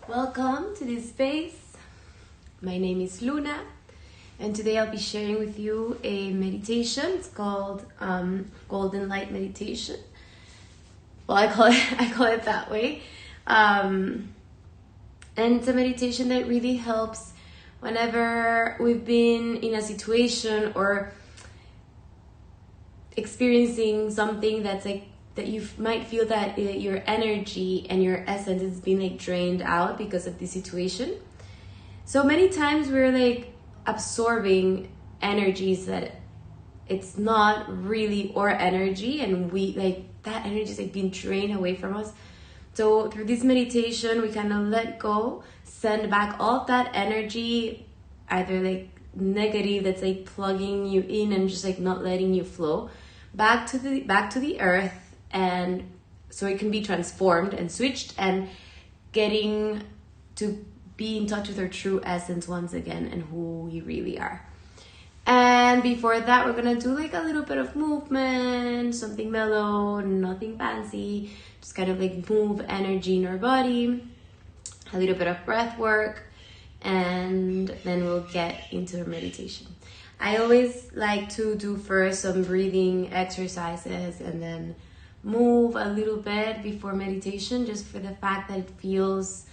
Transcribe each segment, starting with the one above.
Welcome to this space. My name is Luna, and today I'll be sharing with you a meditation. It's called Golden Light Meditation. Well, I call it that way. And it's a meditation that really helps whenever we've been in a situation or experiencing something that's like that you might feel that your energy and your essence is being drained out because of the situation. So many times we're absorbing energies that it's not really our energy, and we that energy is being drained away from us. So through this meditation, we kind of let go, send back all of that energy, either negative that's plugging you in and just not letting you flow back to the earth, and so it can be transformed and switched and getting to be in touch with our true essence once again and who we really are. And before that, we're gonna do a little bit of movement, something mellow, nothing fancy, just kind of move energy in our body, a little bit of breath work, and then we'll get into our meditation. I always like to do first some breathing exercises and then move a little bit before meditation, just for the fact that it feels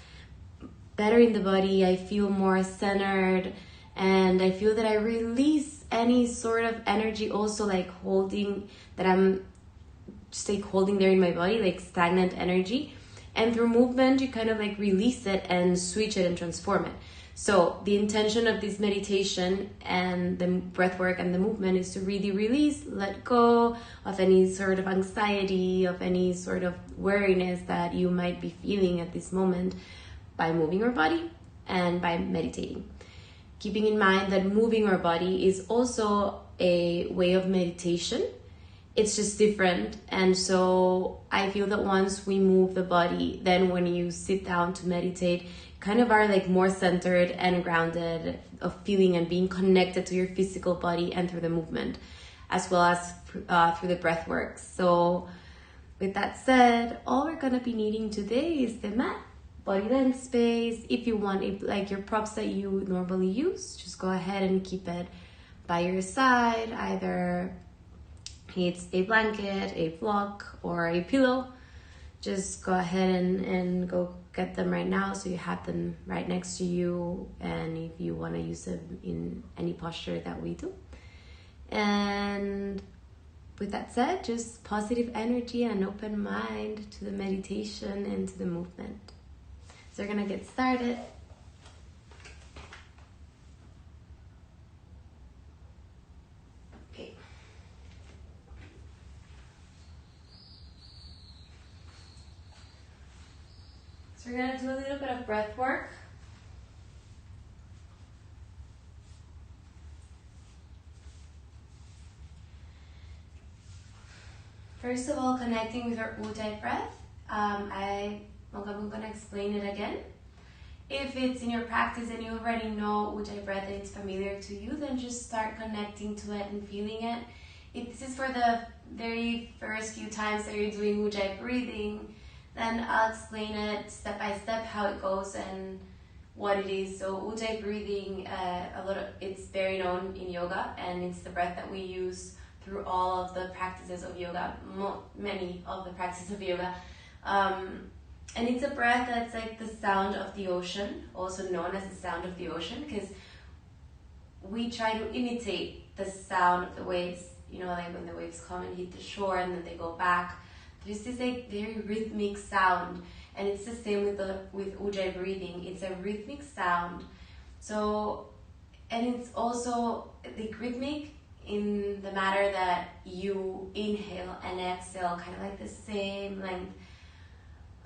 better in the body. I feel more centered, and I feel that I release any sort of energy also holding that I'm just holding there in my body, stagnant energy. And through movement, you kind of release it and switch it and transform it. So the intention of this meditation and the breath work and the movement is to really release, let go of any sort of anxiety, of any sort of weariness that you might be feeling at this moment by moving our body and by meditating. Keeping in mind that moving our body is also a way of meditation. It's just different. And so I feel that once we move the body, then when you sit down to meditate, kind of are more centered and grounded, of feeling and being connected to your physical body and through the movement, as well as through the breath work. So with that said, all we're gonna be needing today is the mat, body length space. If you want your props that you normally use, just go ahead and keep it by your side. Either it's a blanket, a block, or a pillow. Just go ahead and go get them right now, so you have them right next to you, and if you want to use them in any posture that we do. And with that said, just positive energy and an open mind to the meditation and to the movement. So we're gonna get started. Okay. So we're gonna do a little bit of breath work. First of all, connecting with our Ujjayi breath. I'm gonna explain it again. If it's in your practice and you already know Ujjayi breath and it's familiar to you, then just start connecting to it and feeling it. If this is for the very first few times that you're doing Ujjayi breathing, then I'll explain it step by step how it goes and what it is. So Ujjayi breathing, it's very known in yoga, and it's the breath that we use through all of the practices of yoga, many of the practices of yoga. And it's a breath that's the sound of the ocean, also known as the sound of the ocean, because we try to imitate the sound of the waves, when the waves come and hit the shore and then they go back. There's this very rhythmic sound, and it's the same with Ujjayi breathing. It's a rhythmic sound. So, and it's also rhythmic in the matter that you inhale and exhale kind of the same length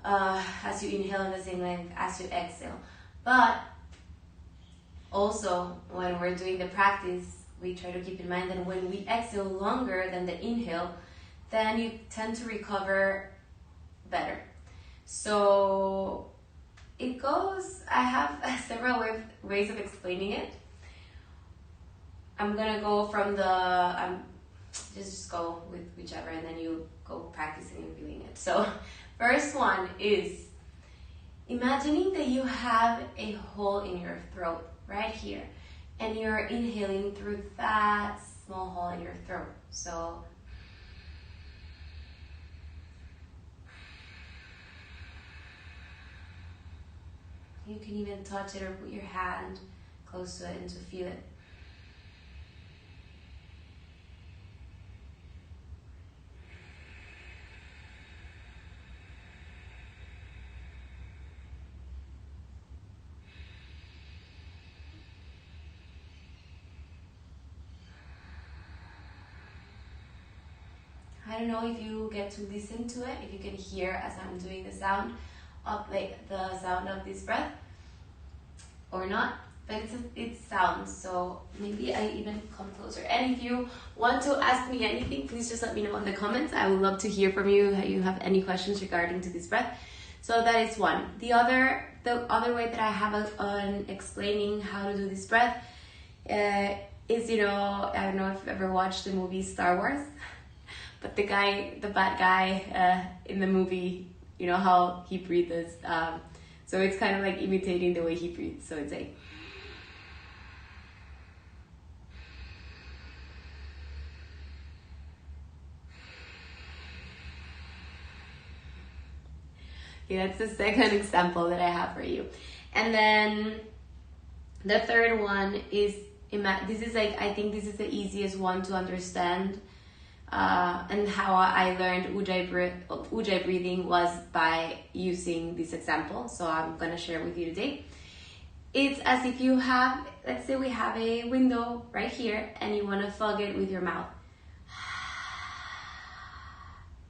as you inhale, and the same length as you exhale. But also, when we're doing the practice, we try to keep in mind that when we exhale longer than the inhale, then you tend to recover better. So it goes, I have several ways of explaining it. I'm gonna go from just go with whichever, and then you go practicing and feeling it. So first one is, imagining that you have a hole in your throat right here, and you're inhaling through that small hole in your throat. So you can even touch it or put your hand close to it and to feel it. I don't know if you get to listen to it, if you can hear as I'm doing the sound of the sound of this breath or not, but it sounds, so maybe I even come closer. And if you want to ask me anything, please just let me know in the comments. I would love to hear from you if you have any questions regarding to this breath. So that is one. The other way that I have on explaining how to do this breath is, I don't know if you've ever watched the movie Star Wars. But the bad guy in the movie, you know how he breathes. So it's kind of like imitating the way he breathes. So it's like. Okay, that's the second example that I have for you. And then the third one is, this is like, I think this is the easiest one to understand. And how I learned Ujjayi breathing was by using this example. So I'm going to share with you today. It's as if you have, let's say we have a window right here and you want to fog it with your mouth.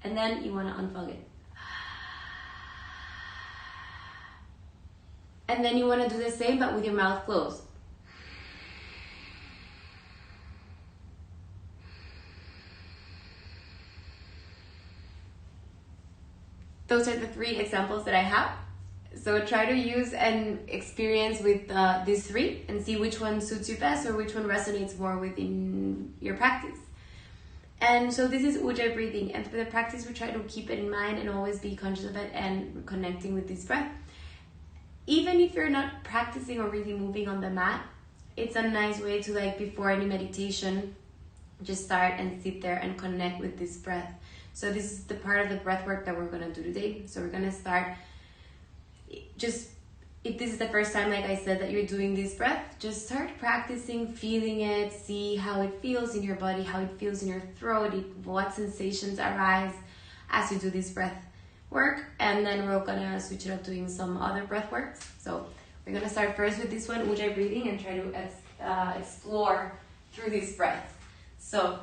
And then you want to unfog it. And then you want to do the same but with your mouth closed. Those are the three examples that I have. So try to use and experience with these three and see which one suits you best or which one resonates more within your practice. And so this is Ujjayi breathing, and for the practice we try to keep it in mind and always be conscious of it and connecting with this breath. Even if you're not practicing or really moving on the mat, it's a nice way to, like, before any meditation, just start and sit there and connect with this breath. So this is the part of the breath work that we're going to do today. So we're going to start, just if this is the first time, like I said, that you're doing this breath, just start practicing, feeling it, see how it feels in your body, how it feels in your throat, what sensations arise as you do this breath work. And then we're going to switch it up doing some other breath works. So we're going to start first with this one, Ujjayi breathing, and try to explore through this breath. So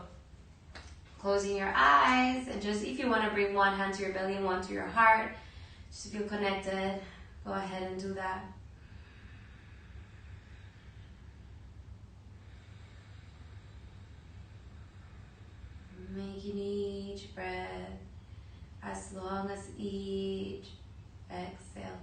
closing your eyes, and just if you want to bring one hand to your belly and one to your heart, just to feel connected, go ahead and do that. Making each breath as long as each exhale.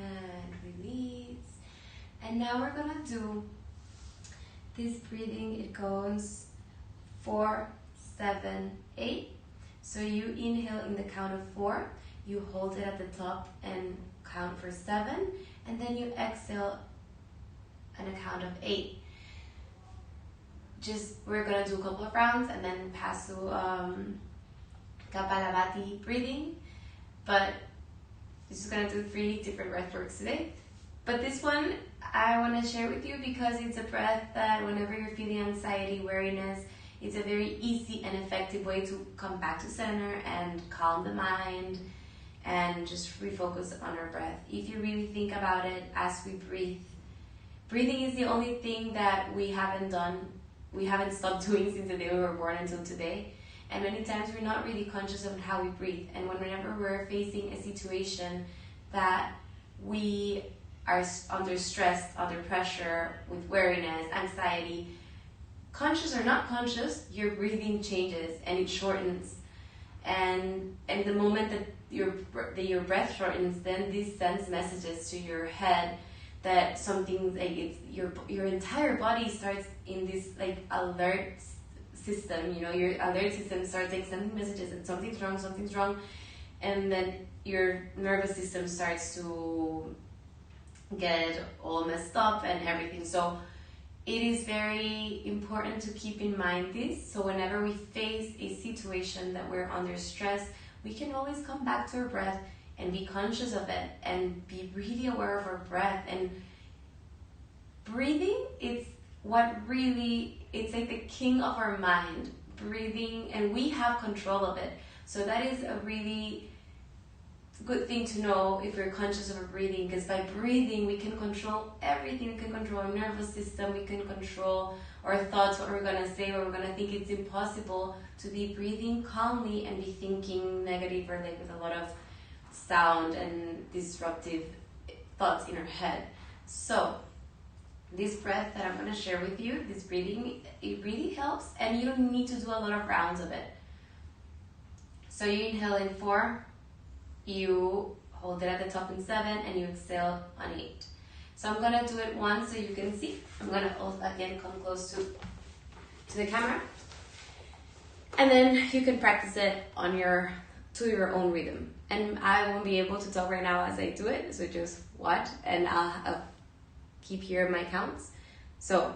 And release. And now we're gonna do this breathing. It goes 4, 7, 8. So you inhale in the count of 4, you hold it at the top and count for 7, and then you exhale on a count of 8. We're gonna do a couple of rounds and then pass to Kapalabhati breathing, but just gonna do 3 different breath works today. But this one I want to share with you because it's a breath that whenever you're feeling anxiety, weariness, it's a very easy and effective way to come back to center and calm the mind and just refocus on our breath. If you really think about it as we breathe, breathing is the only thing that we haven't stopped doing since the day we were born until today. And many times we're not really conscious of how we breathe. And whenever we're facing a situation that we are under stress, under pressure, with weariness, anxiety, conscious or not conscious, your breathing changes and it shortens. And the moment that your breath shortens, then this sends messages to your head that something like your entire body starts in this like alert system. You know, your alert system starts like sending messages that something's wrong, and then your nervous system starts to get all messed up and everything. So it is very important to keep in mind this. So whenever we face a situation that we're under stress, we can always come back to our breath and be conscious of it and be really aware of our breath. And breathing, it's like the king of our mind. Breathing, and we have control of it. So that is a really good thing to know if we're conscious of our breathing, because by breathing we can control everything. We can control our nervous system, we can control our thoughts, what we're gonna say, what we're gonna think. It's impossible to be breathing calmly and be thinking negative or like with a lot of sound and disruptive thoughts in our head. So this breath that I'm gonna share with you, this breathing, it really helps, and you don't need to do a lot of rounds of it. So you inhale in 4, you hold it at the top in 7, and you exhale on 8. So I'm gonna do it once so you can see. I'm gonna also again come close to the camera, and then you can practice it to your own rhythm. And I won't be able to talk right now as I do it, so just watch, and I'll keep hearing my counts. So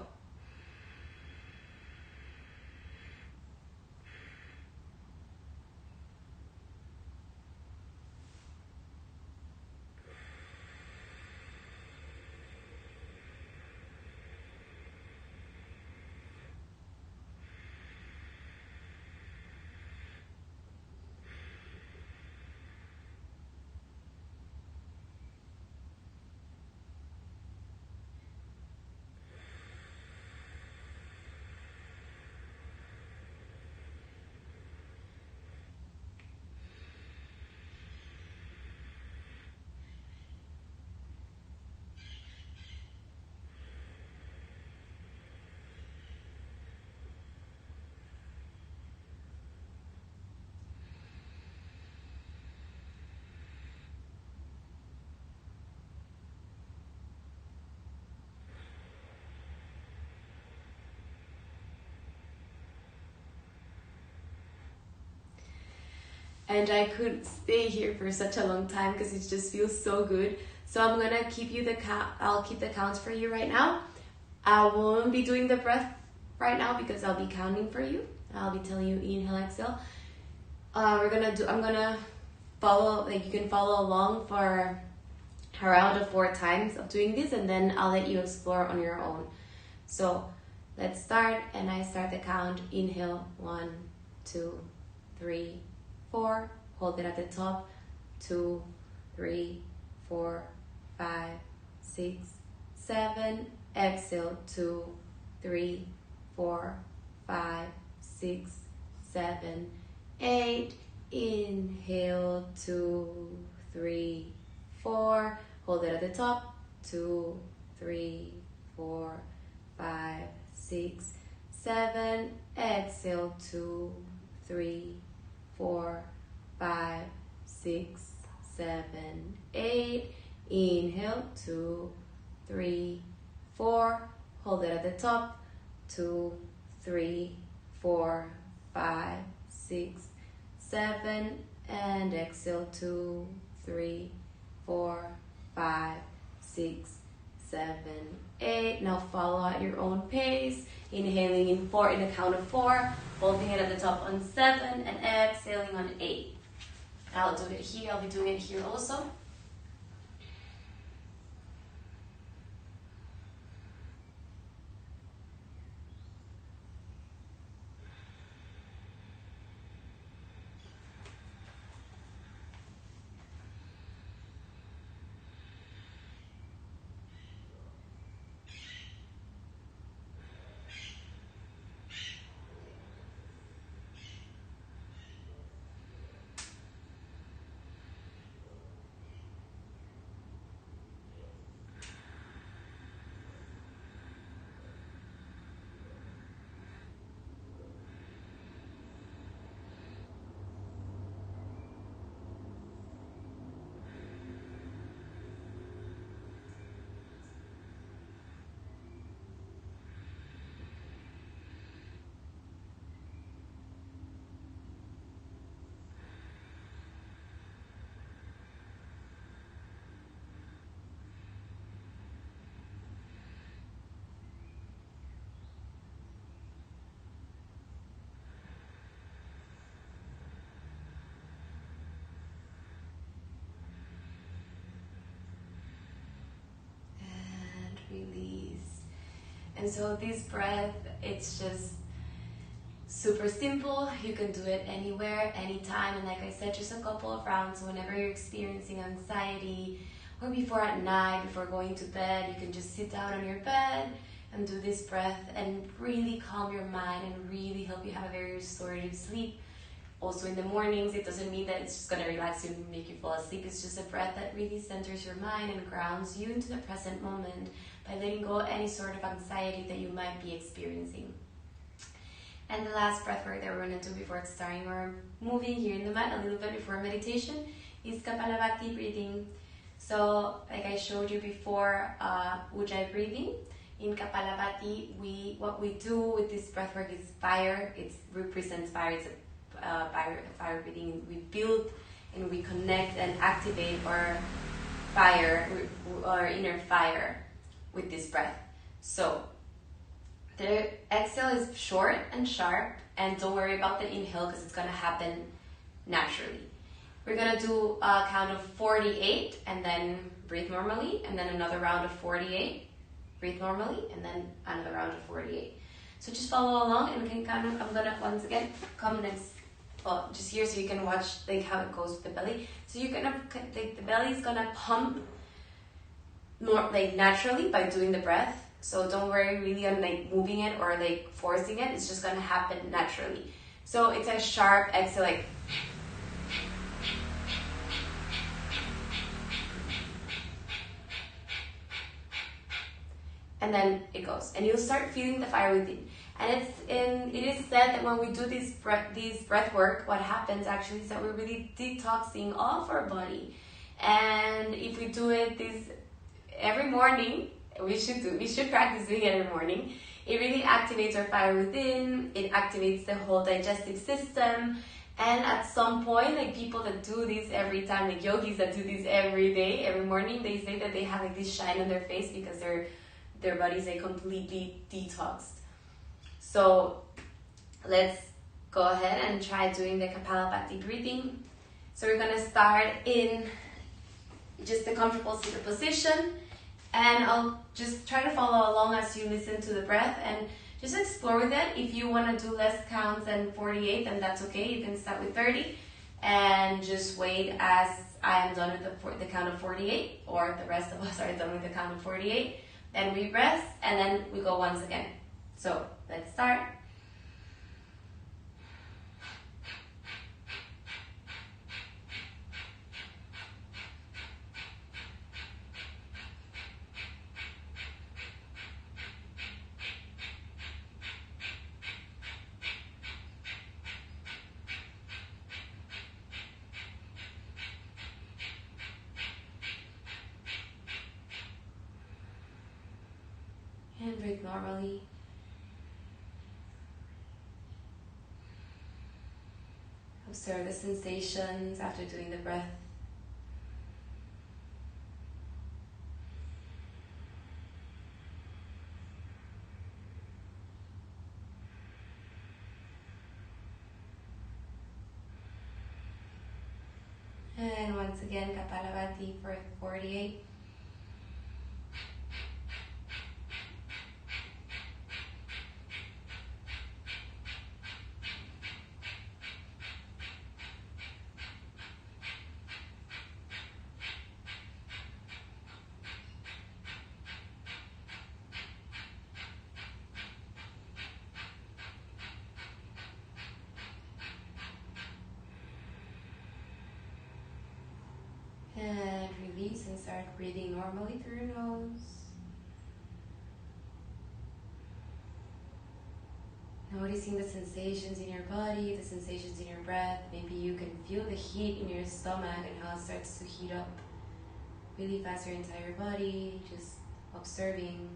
and I could stay here for such a long time because it just feels so good. So I'm gonna keep I'll keep the counts for you right now. I won't be doing the breath right now because I'll be counting for you. I'll be telling you inhale, exhale. I'm gonna follow, like you can follow along for around 4 times of doing this, and then I'll let you explore on your own. So let's start, and I start the count. Inhale, 1, 2, 3, 4. Hold it at the top. 2, 3, 4, 5, 6, 7. Exhale. 2, 3, 4, 5, 6, 7, 8. Inhale. 2, 3, 4. Hold it at the top. 2, 3, 4, 5, 6, 7. Exhale. 2, 3, 4, 5, 6, 7, 8. Inhale. 2, 3, 4. Hold it at the top. 2, 3, 4, 5, 6, 7. And exhale. 2, 3, 4, 5, 6, 7, 8. Now follow at your own pace. Inhaling in 4 in the count of 4, holding it at the top on 7, and exhaling on 8. I'll do it here. I'll be doing it here also. Release. And so this breath, it's just super simple. You can do it anywhere, anytime, and like I said, just a couple of rounds. So whenever you're experiencing anxiety, or before at night, before going to bed, you can just sit down on your bed and do this breath and really calm your mind and really help you have a very restorative sleep. Also in the mornings, it doesn't mean that it's just going to relax you and make you fall asleep. It's just a breath that really centers your mind and grounds you into the present moment by letting go of any sort of anxiety that you might be experiencing. And the last breath work that we're going to do before starting or moving here in the mat a little bit before meditation is Kapalabhati breathing. So like I showed you before, Ujjayi breathing. In Kapalabhati, what we do with this breath work is fire. It represents fire. It's fire breathing. We build and we connect and activate our fire, our inner fire with this breath. So the exhale is short and sharp, and don't worry about the inhale because it's going to happen naturally. We're going to do a count of 48 and then breathe normally, and then another round of 48, breathe normally, and then another round of 48. So just follow along, and we can kind of, I'm going to once again come next, well, just here so you can watch like how it goes with the belly. So you're going to, like, the belly is going to pump more like naturally by doing the breath. So don't worry really on like moving it or like forcing it. It's just going to happen naturally. So it's a sharp exhale, like, and then it goes, and you'll start feeling the fire within. And it is said that when we do these breath work, what happens actually is that we're really detoxing off our body. And if we do it every morning, we should practice doing it every morning. It really activates our fire within. It activates the whole digestive system. And at some point, like people that do this every time, like yogis that do this every day, every morning, they say that they have like this shine on their face because their bodies are completely detoxed. So let's go ahead and try doing the Kapalabhati breathing. So we're gonna start in just a comfortable seated position, and I'll just try to follow along as you listen to the breath and just explore with it. If you want to do less counts than 48, then that's okay. You can start with 30 and just wait as I am done with the count of 48, or the rest of us are done with the count of 48. Then we rest, and then we go once again. So let's start. And breathe normally. Observe the sensations after doing the breath. And once again, Kapalabhati for 48. And release and start breathing normally through your nose. Noticing the sensations in your body, the sensations in your breath. Maybe you can feel the heat in your stomach and how it starts to heat up really fast your entire body. Just observing.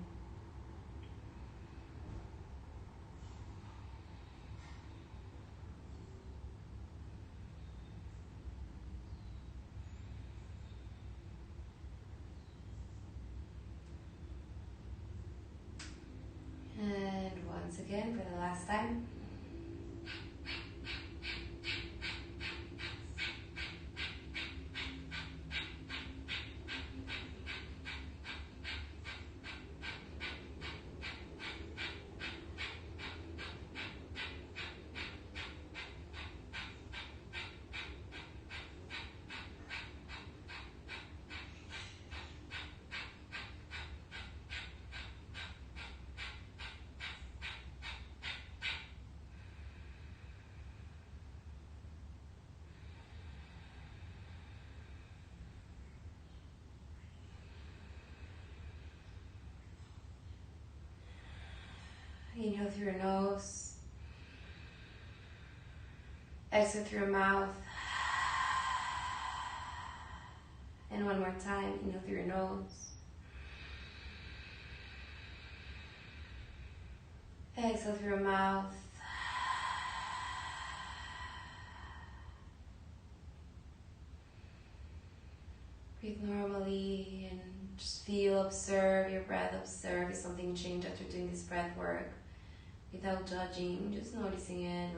And once again, for the last time. Inhale through your nose. Exhale through your mouth. And one more time, inhale through your nose. Exhale through your mouth. Breathe normally and just feel, observe your breath, observe if something changed after doing this breath work. Without judging, just noticing it,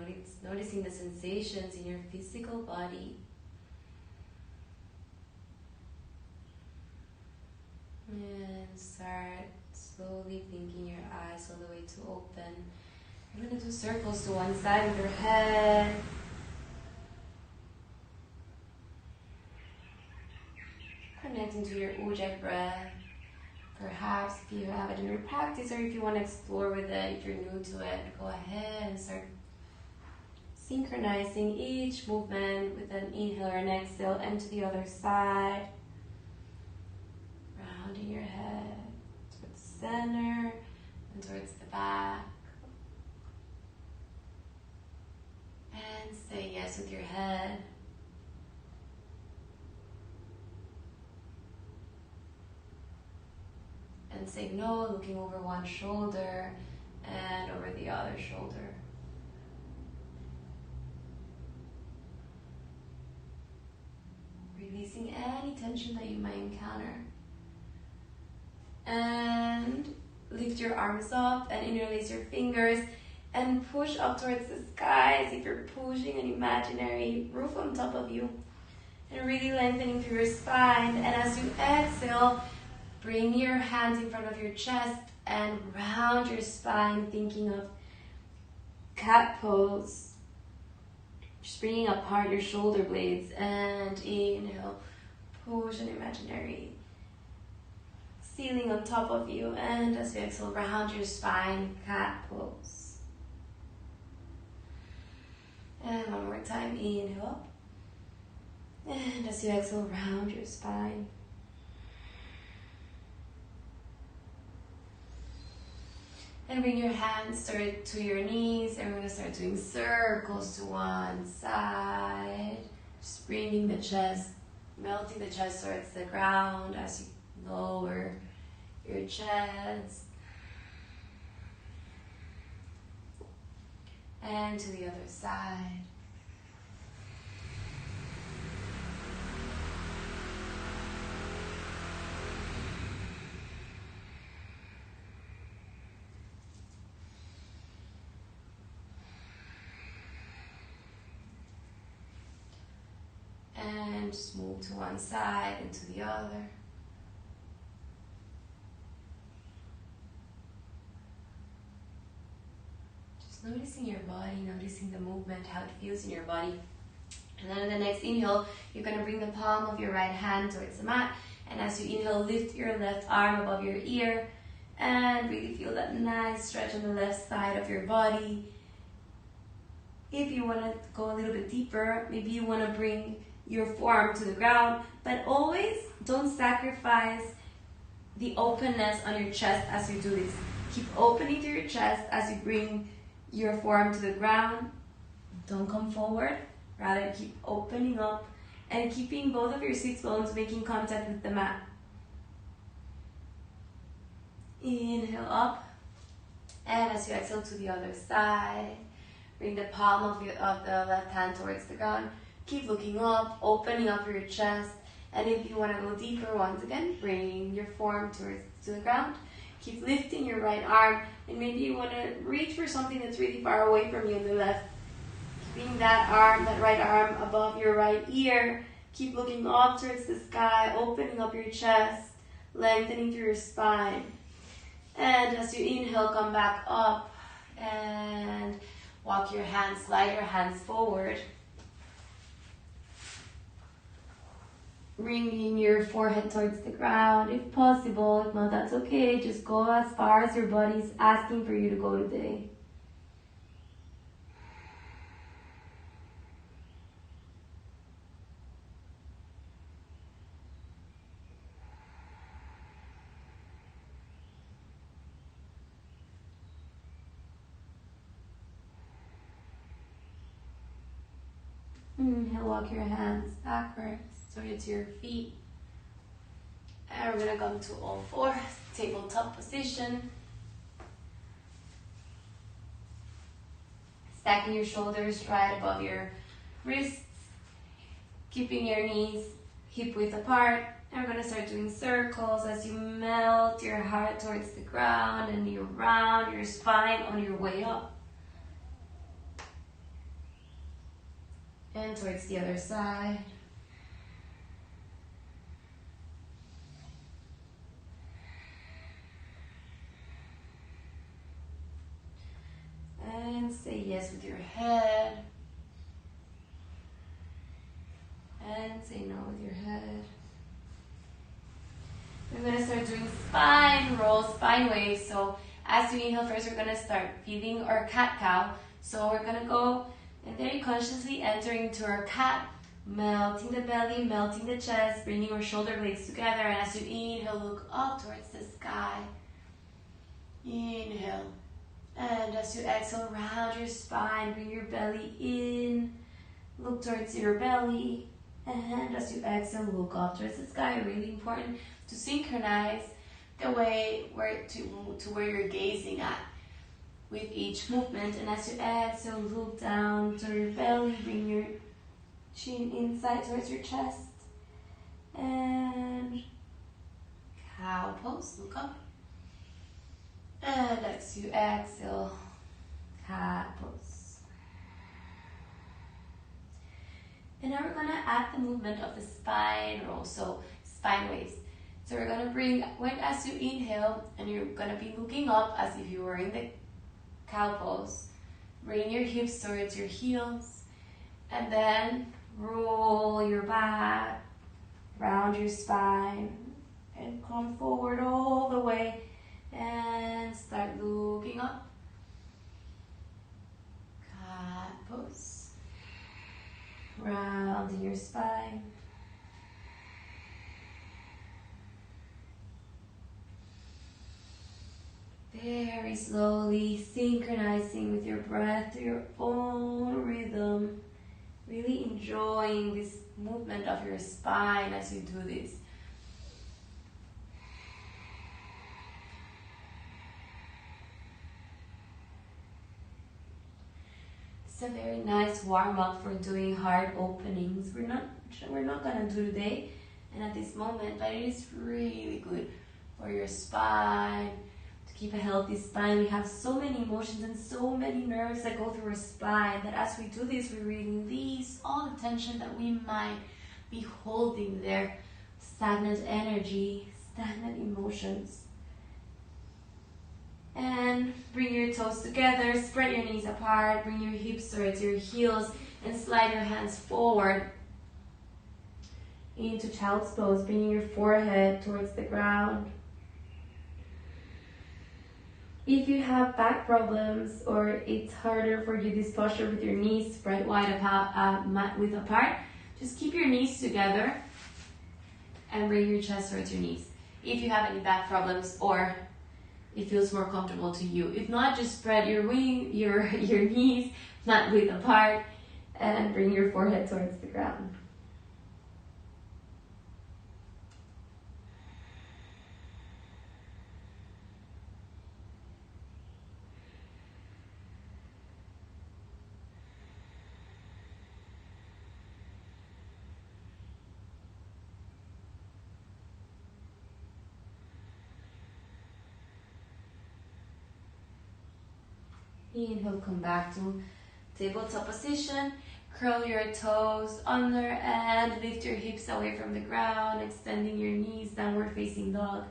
noticing the sensations in your physical body. And start slowly blinking your eyes all the way to open. You're going to do circles to one side of your head. Connecting to your Ujjayi breath. Perhaps if you have it in your practice or if you want to explore with it, if you're new to it, go ahead and start synchronizing each movement with an inhale or an exhale and to the other side. Rounding your head towards the center and towards the back. And say yes with your head. And say no, looking over one shoulder and over the other shoulder. Releasing any tension that you might encounter. And lift your arms up and interlace your fingers and push up towards the sky as if you're pushing an imaginary roof on top of you. And really lengthening through your spine. And as you exhale, bring your hands in front of your chest and round your spine, thinking of cat pose. Just bringing apart your shoulder blades and inhale, push an imaginary ceiling on top of you. And as you exhale, round your spine, cat pose. And one more time, inhale up. And as you exhale, round your spine. And bring your hands to your knees, and we're going to start doing circles to one side. Just bringing the chest, melting the chest towards the ground as you lower your chest. And to the other side. And and just move to one side and to the other. Just noticing your body, noticing the movement, how it feels in your body. And then in the next inhale, you're going to bring the palm of your right hand towards the mat. And as you inhale, lift your left arm above your ear and really feel that nice stretch on the left side of your body. If you want to go a little bit deeper, maybe you want to bring your forearm to the ground, but always don't sacrifice the openness on your chest as you do this. Keep opening to your chest as you bring your forearm to the ground. Don't come forward, rather keep opening up and keeping both of your sits bones making contact with the mat. Inhale up, and as you exhale to the other side, bring the palm of the left hand towards the ground. Keep looking up, opening up your chest, and if you want to go deeper, once again, bring your forearm to the ground. Keep lifting your right arm, and maybe you want to reach for something that's really far away from you on the left. Keeping that right arm above your right ear. Keep looking up towards the sky, opening up your chest, lengthening through your spine. And as you inhale, come back up and walk your hands, slide your hands forward. Bringing your forehead towards the ground if possible. If not, that's okay. Just go as far as your body's asking for you to go today. Inhale, walk your hands backwards towards your feet. And we're going to come to all fours, tabletop position. Stacking your shoulders right above your wrists. Keeping your knees hip width apart. And we're going to start doing circles as you melt your heart towards the ground and you round your spine on your way up. And towards the other side. And say yes with your head. And say no with your head. We're going to start doing spine rolls, spine waves. So as you inhale first, we're going to start feeling our cat-cow. So we're going to go and very consciously entering into our cat, melting the belly, melting the chest, bringing our shoulder blades together. And as you inhale, look up towards the sky. Inhale. And as you exhale, round your spine, bring your belly in, look towards your belly. And as you exhale, look up towards the sky. Really important to synchronize the way to where you're gazing at with each movement. And as you exhale, look down to your belly, bring your chin inside towards your chest. And cow pose, look up. And as you exhale, cat pose. And now we're going to add the movement of the spine roll, so spine waves. So we're going to bring, as you inhale, and you're going to be looking up as if you were in the cow pose. Bring your hips towards your heels, and then roll your back, round your spine, and come forward all the way, and start looking up. Cat pose. Rounding your spine. Very slowly synchronizing with your breath to your own rhythm. Really enjoying this movement of your spine as you do this. It's a very nice warm-up for doing heart openings. We're not gonna do today and at this moment, but it is really good for your spine. Keep a healthy spine. We have so many emotions and so many nerves that go through our spine that as we do this, we release all the tension that we might be holding there stagnant energy, stagnant emotions. And bring your toes together, spread your knees apart, bring your hips towards your heels, and slide your hands forward into child's pose, bringing your forehead towards the ground. If you have back problems or it's harder for you this posture with your knees spread wide apart, just keep your knees together and bring your chest towards your knees. If you have any back problems or it feels more comfortable to you. If not, just spread your knees flat width apart and bring your forehead towards the ground. Inhale, come back to tabletop position. Curl your toes under and lift your hips away from the ground, extending your knees, downward facing dog.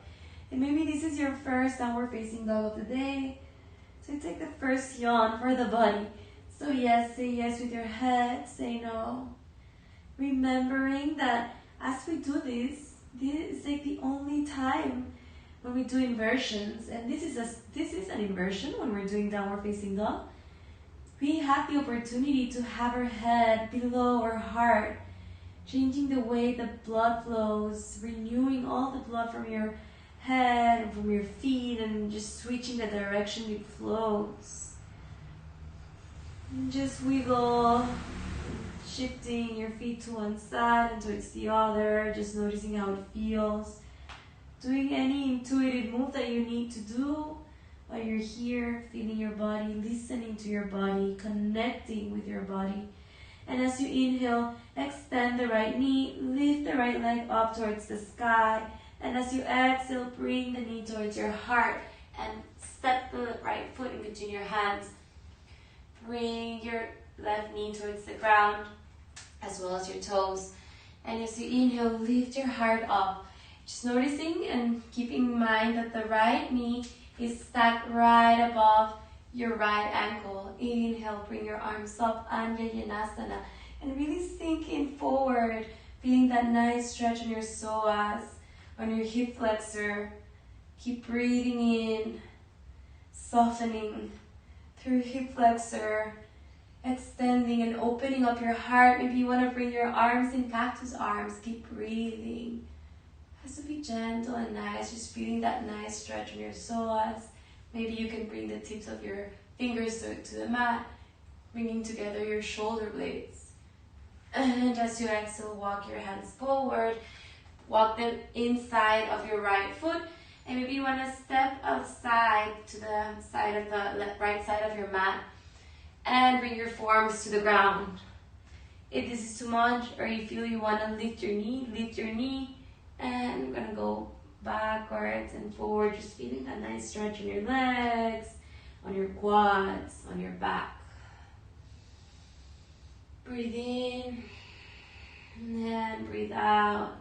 And maybe this is your first downward facing dog of the day. So take the first yawn for the body. So yes, say yes with your head, say no. Remembering that as we do this is like the only time when we do inversions, and this is an inversion when we're doing downward facing dog. We have the opportunity to have our head below our heart, changing the way the blood flows, renewing all the blood from your head and from your feet, and just switching the direction it flows. And just wiggle, shifting your feet to one side and towards the other, just noticing how it feels. Doing any intuitive move that you need to do while you're here, feeling your body, listening to your body, connecting with your body. And as you inhale, extend the right knee, lift the right leg up towards the sky. And as you exhale, bring the knee towards your heart and step the right foot in between your hands. Bring your left knee towards the ground as well as your toes. And as you inhale, lift your heart up. Just noticing and keeping in mind that the right knee is stacked right above your right ankle. Inhale, bring your arms up, Anjayanasana, and really sinking forward, feeling that nice stretch on your psoas, on your hip flexor. Keep breathing in, softening through hip flexor, extending and opening up your heart. Maybe you want to bring your arms in cactus arms. Keep breathing. Has to be gentle and nice, just feeling that nice stretch on your psoas. Maybe you can bring the tips of your fingers to the mat, bringing together your shoulder blades. And as you exhale, walk your hands forward, walk them inside of your right foot, and maybe you want to step outside to the side of the right side of your mat and bring your forearms to the ground. If this is too much or you feel you want to lift your knee, and we're gonna go backwards and forward, just feeling that nice stretch on your legs, on your quads, on your back. Breathe in and then breathe out.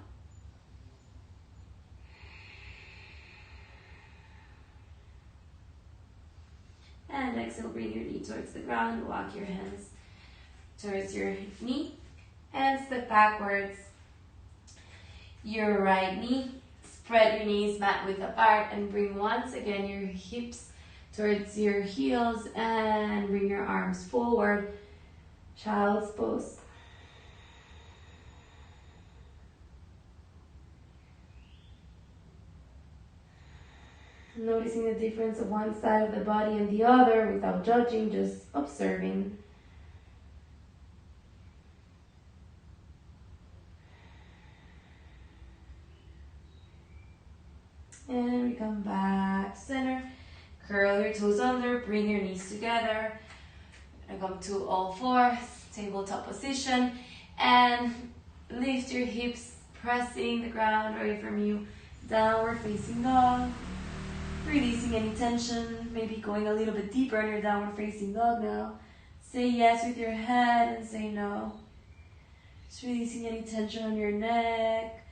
And exhale, bring your knee towards the ground, walk your hands towards your knee and step backwards. Your right knee, spread your knees mat width apart and bring once again your hips towards your heels and bring your arms forward, child's pose. Noticing the difference of one side of the body and the other without judging, just observing. And we come back to center. Curl your toes under, bring your knees together. And come to all fours, tabletop position. And lift your hips, pressing the ground away from you. Downward facing dog. Releasing any tension, maybe going a little bit deeper in your downward facing dog now. Say yes with your head and say no. Just releasing any tension on your neck,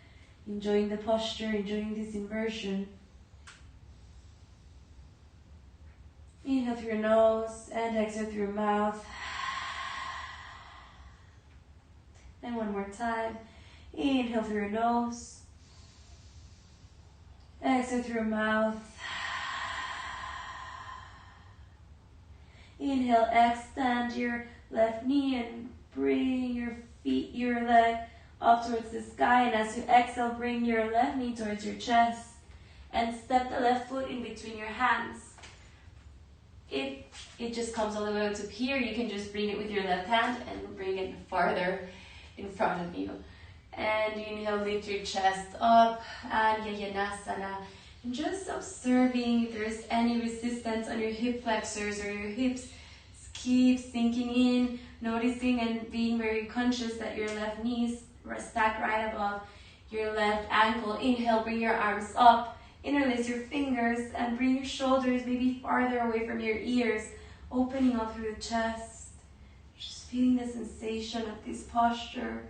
enjoying the posture, enjoying this immersion. Inhale through your nose and exhale through your mouth. And one more time. Inhale through your nose. Exhale through your mouth. Inhale, extend your left knee and bring your leg up towards the sky. And as you exhale, bring your left knee towards your chest and step the left foot in between your hands. If it just comes all the way up to here, you can just bring it with your left hand and bring it farther in front of you. And inhale, lift your chest up, Anjayanasana. And just observing if there's any resistance on your hip flexors or your hips. Just keep sinking in, noticing and being very conscious that your left knees are stacked right above your left ankle. Inhale, bring your arms up. Interlace your fingers and bring your shoulders maybe farther away from your ears, opening up through the chest. Just feeling the sensation of this posture,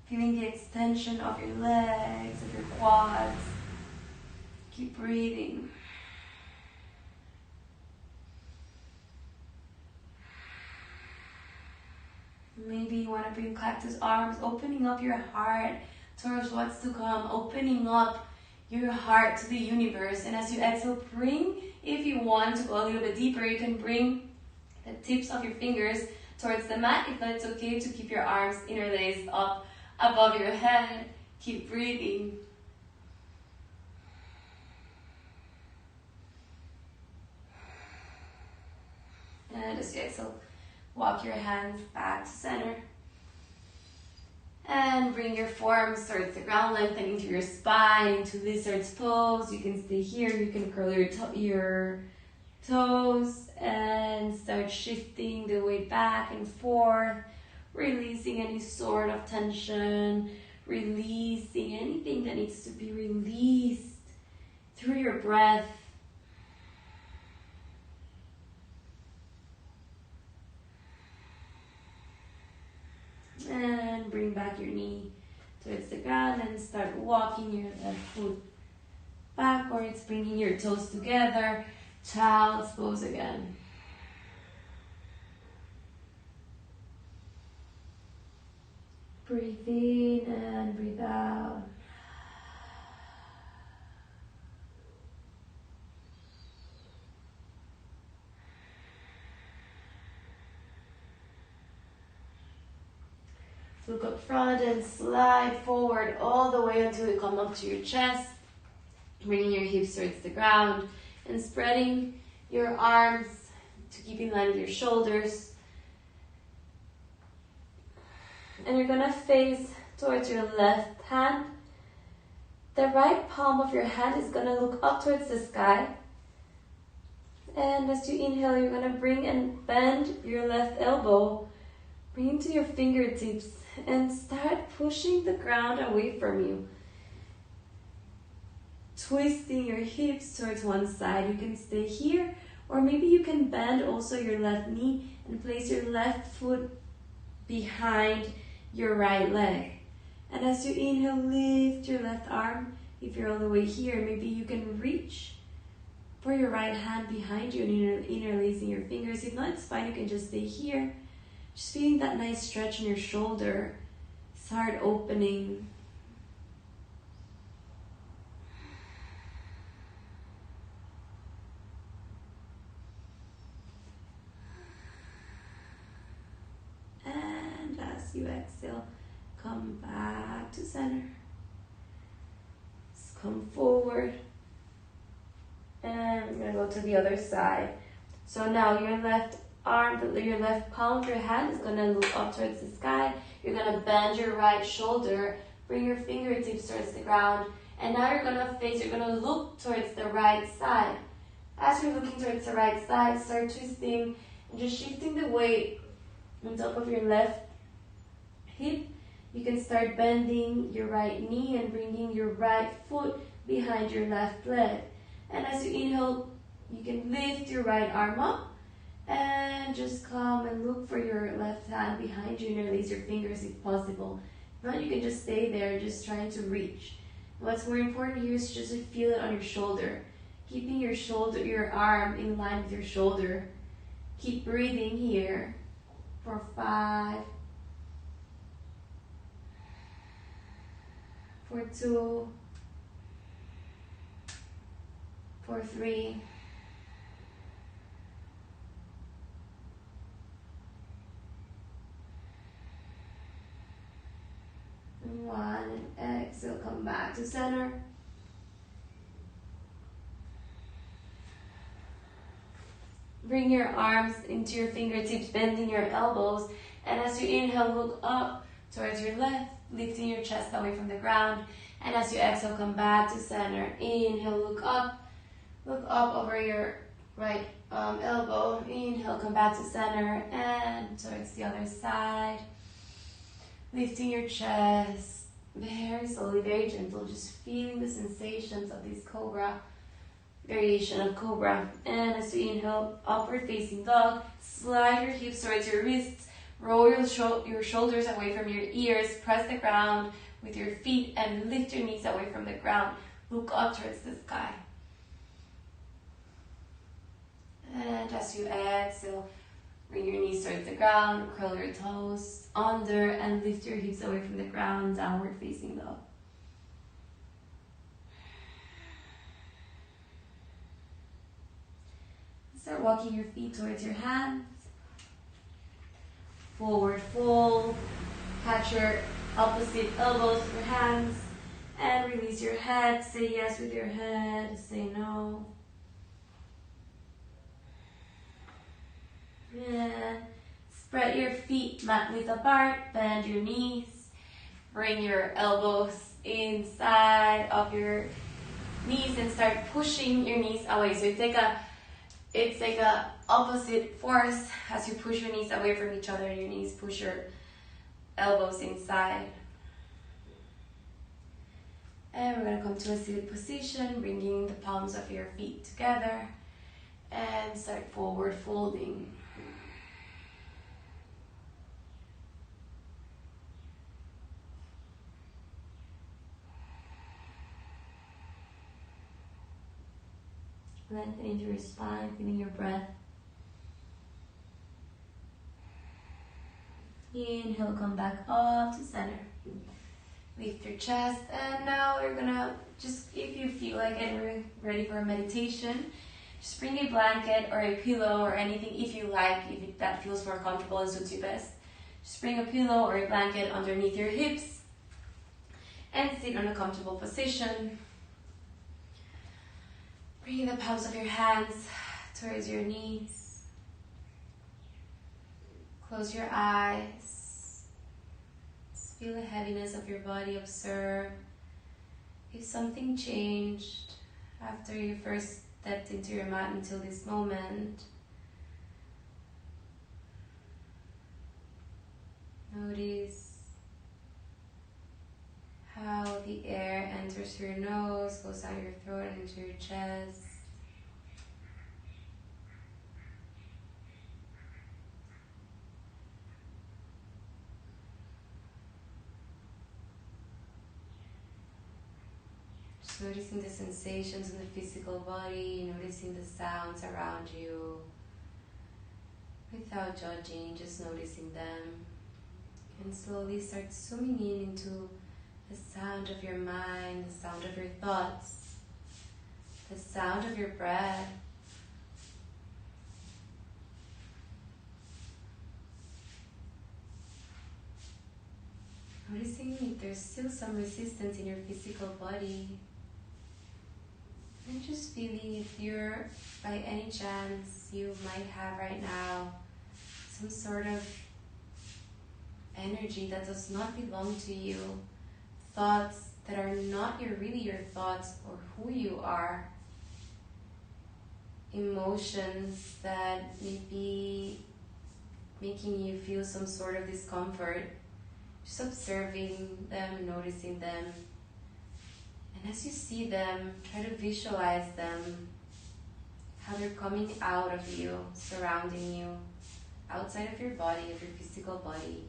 feeling the extension of your legs, of your quads. Keep breathing. Maybe you want to bring cactus arms, opening up your heart towards what's to come, opening up your heart to the universe. And as you exhale, bring, if you want to go a little bit deeper, you can bring the tips of your fingers towards the mat. If not, it's okay to keep your arms interlaced up above your head. Keep breathing. And as you exhale, walk your hands back to center. And bring your forearms towards the ground, lengthening through your spine into lizard's pose. You can stay here, you can curl your toes and start shifting the weight back and forth, releasing any sort of tension, releasing anything that needs to be released through your breath. And bring back your knee towards the ground and start walking your left foot backwards, bringing your toes together. Child's pose again. Breathe in and breathe out. Look up front and slide forward all the way until you come up to your chest. Bringing your hips towards the ground and spreading your arms to keep in line with your shoulders. And you're going to face towards your left hand. The right palm of your hand is going to look up towards the sky. And as you inhale, you're going to bring and bend your left elbow. Bring to your fingertips and start pushing the ground away from you. Twisting your hips towards one side. You can stay here, or maybe you can bend also your left knee and place your left foot behind your right leg. And as you inhale, lift your left arm. If you're all the way here, maybe you can reach for your right hand behind you and interlacing your fingers. If not, it's fine. You can just stay here. Just feeling that nice stretch in your shoulder. Start opening. And as you exhale, come back to center. Just come forward. And we're going to go to the other side. So now your left arm, your left palm of your hand is going to look up towards the sky. You're going to bend your right shoulder, bring your fingertips towards the ground, and now you're going to look towards the right side. As you're looking towards the right side, start twisting and just shifting the weight on top of your left hip. You can start bending your right knee and bringing your right foot behind your left leg. And as you inhale, you can lift your right arm up and just come and look for your left hand behind you and release your fingers if possible. Now you can just stay there, just trying to reach. What's more important here is just to feel it on your shoulder. Keeping your arm in line with your shoulder. Keep breathing here for 5, for 2, for 3, and 1, and exhale, come back to center. Bring your arms into your fingertips, bending your elbows, and as you inhale, look up towards your left, lifting your chest away from the ground, and as you exhale, come back to center. Inhale, look up over your right elbow. Inhale, come back to center, and towards the other side, lifting your chest, very slowly, very gentle, just feeling the sensations of this cobra, variation of cobra. And as you inhale, upward facing dog, slide your hips towards your wrists, roll your shoulders away from your ears, press the ground with your feet, and lift your knees away from the ground. Look up towards the sky. And as you exhale, bring your knees towards the ground, curl your toes under, and lift your hips away from the ground, downward facing dog. Start walking your feet towards your hands. Forward fold. Catch your opposite elbows with your hands. And release your head. Say yes with your head. Say no. And spread your feet mat width apart. Bend your knees. Bring your elbows inside of your knees and start pushing your knees away. So it's like a opposite force as you push your knees away from each other. Your knees push your elbows inside. And we're going to come to a seated position, bringing the palms of your feet together and start forward folding. Lengthen into your spine, feeling your breath. Inhale, come back up to center. Lift your chest, and now we're gonna just, if you feel like it, we're ready for a meditation. Just bring a blanket or a pillow or anything if you like, if that feels more comfortable and suits you best. Just bring a pillow or a blanket underneath your hips and sit in a comfortable position. Bring the palms of your hands towards your knees. Close your eyes. Just feel the heaviness of your body. Observe if something changed after you first stepped into your mat until this moment. Notice how the air enters through your nose, goes down your throat and into your chest. Just noticing the sensations in the physical body, noticing the sounds around you. Without judging, just noticing them. And slowly start zooming in into the sound of your mind, the sound of your thoughts, the sound of your breath. Noticing if there's still some resistance in your physical body. And just feeling if you're, by any chance, you might have right now some sort of energy that does not belong to you. Thoughts that are not really your thoughts or who you are. Emotions that may be making you feel some sort of discomfort. Just observing them, noticing them. And as you see them, try to visualize them, how they're coming out of you, surrounding you, outside of your body, of your physical body.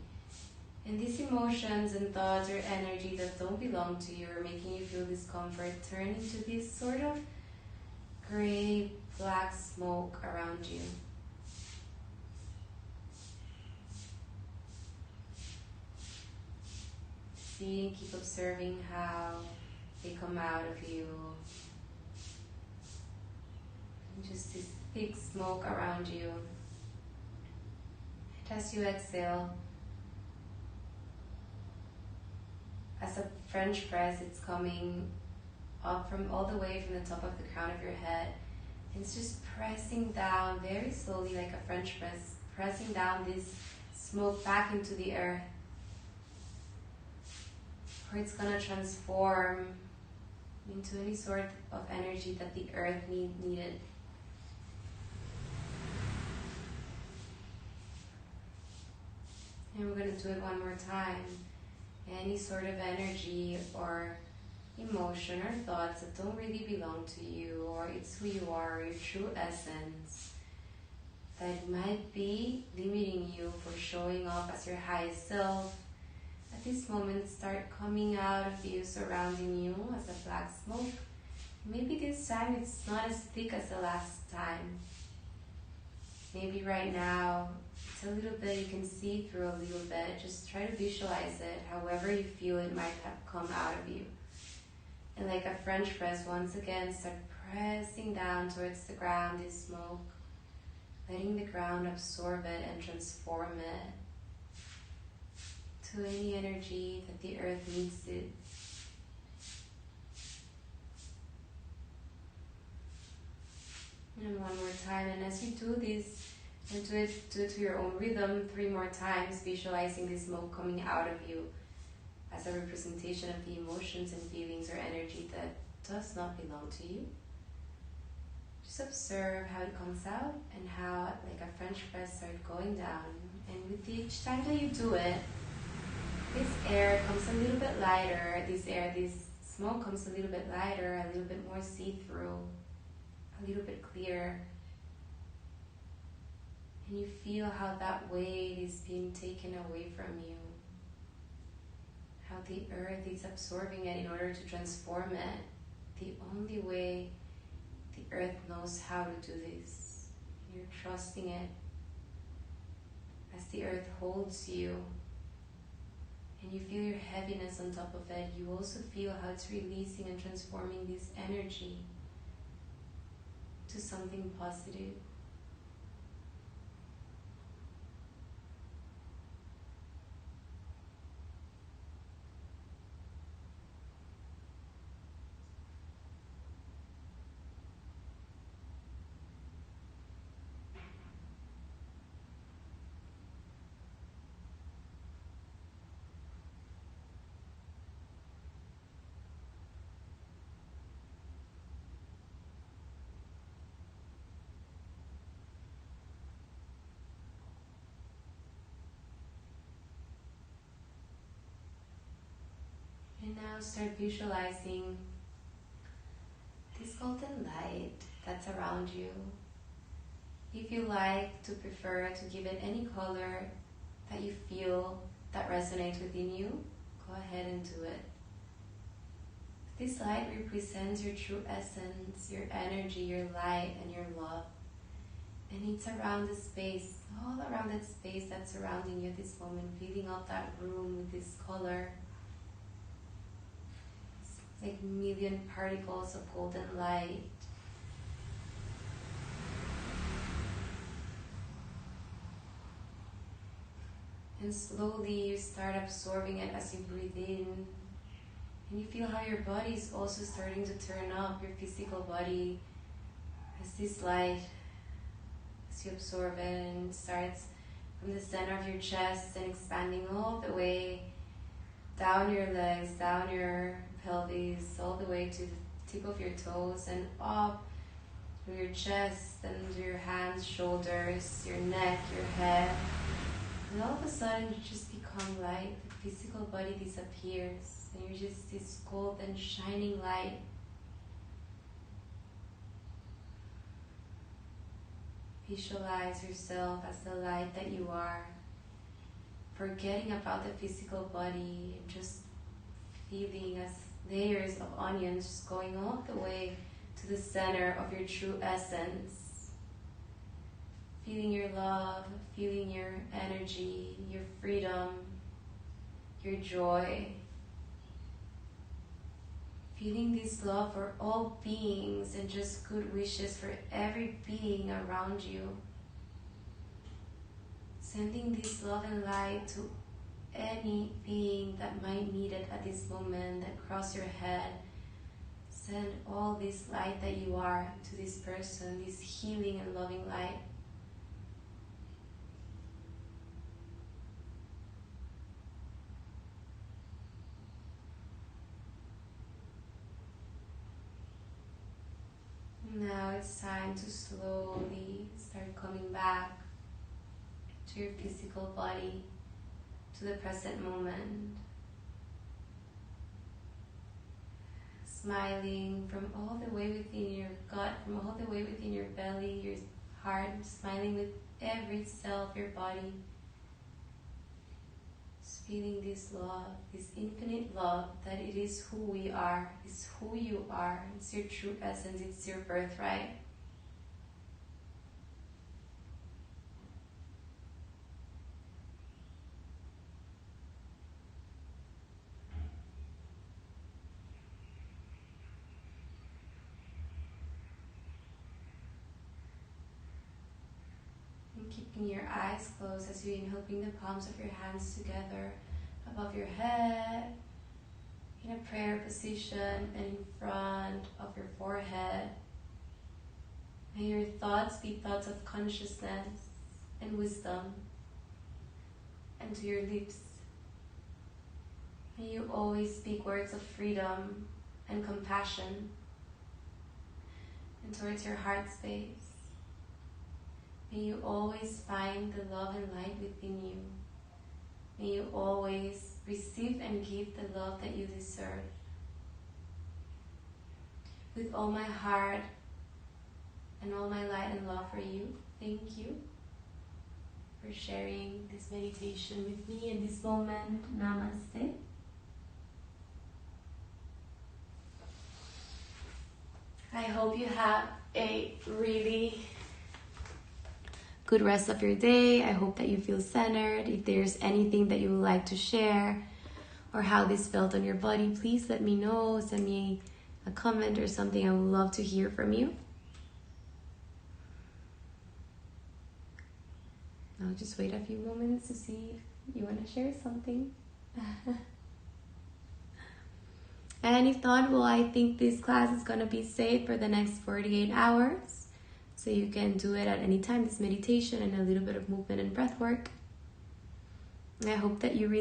And these emotions and thoughts or energy that don't belong to you or making you feel discomfort turn into this sort of gray, black smoke around you. See and keep observing how they come out of you. And just this thick smoke around you. And as you exhale, as a French press, it's coming up from all the way from the top of the crown of your head. And it's just pressing down very slowly like a French press, pressing down this smoke back into the earth, where it's gonna transform into any sort of energy that the earth needed. And we're gonna do it one more time. Any sort of energy or emotion or thoughts that don't really belong to you, or it's who you are, your true essence, that might be limiting you for showing up as your highest self, at this moment start coming out of you, surrounding you as a black smoke. Maybe this time it's not as thick as the last time. Maybe right now it's a little bit, you can see through a little bit. Just try to visualize it however you feel it might have come out of you. And like a French press, once again, start pressing down towards the ground, this smoke, letting the ground absorb it and transform it to any energy that the earth needs it. And one more time, and as you do this, and do it to your own rhythm 3 more times, visualizing this smoke coming out of you as a representation of the emotions and feelings or energy that does not belong to you. Just observe how it comes out and how, like a French press, start going down. And with each time that you do it, this air comes a little bit lighter. This smoke comes a little bit lighter, a little bit more see-through, a little bit clearer. And you feel how that weight is being taken away from you. How the earth is absorbing it in order to transform it. The only way the earth knows how to do this. You're trusting it. As the earth holds you and you feel your heaviness on top of it, you also feel how it's releasing and transforming this energy to something positive. And now start visualizing this golden light that's around you. If you like to prefer to give it any color that you feel that resonates within you, go ahead and do it. This light represents your true essence, your energy, your light, and your love. And it's around the space, all around that space that's surrounding you at this moment, filling up that room with this color. Like a million particles of golden light. And slowly you start absorbing it as you breathe in. And you feel how your body is also starting to turn up, your physical body, as this light, as you absorb it, and it starts from the center of your chest and expanding all the way down your legs, down your pelvis, all the way to the tip of your toes and up through your chest and your hands, shoulders, your neck, your head. And all of a sudden you just become light. The physical body disappears and you're just this golden shining light. Visualize yourself as the light that you are. forgetting about the physical body and just feeling as layers of onions just going all the way to the center of your true essence. Feeling your love, feeling your energy, your freedom, your joy. Feeling this love for all beings and just good wishes for every being around you. Sending this love and light to any being that might need it at this moment, that cross your head. Send all this light that you are to this person, this healing and loving light. Now it's time to slowly start coming back to your physical body, to the present moment. Smiling from all the way within your gut, from all the way within your belly, your heart, smiling with every cell of your body. Just feeling this love, this infinite love, that it is who we are, it's who you are, it's your true essence, it's your birthright. Keeping your eyes closed as you inhale, bring the palms of your hands together above your head in a prayer position and in front of your forehead. May your thoughts be thoughts of consciousness and wisdom. And to your lips, may you always speak words of freedom and compassion. And towards your heart space, may you always find the love and light within you. May you always receive and give the love that you deserve. With all my heart and all my light and love for you, thank you for sharing this meditation with me in this moment. Namaste. I hope you have a really good rest of your day. I hope that you feel centered. If there's anything that you would like to share or how this felt on your body, please let me know. Send me a comment or something. I would love to hear from you. I'll just wait a few moments to see if you want to share something. And if not, well, I think this class is going to be saved for the next 48 hours. So you can do it at any time, this meditation and a little bit of movement and breath work. I hope that you really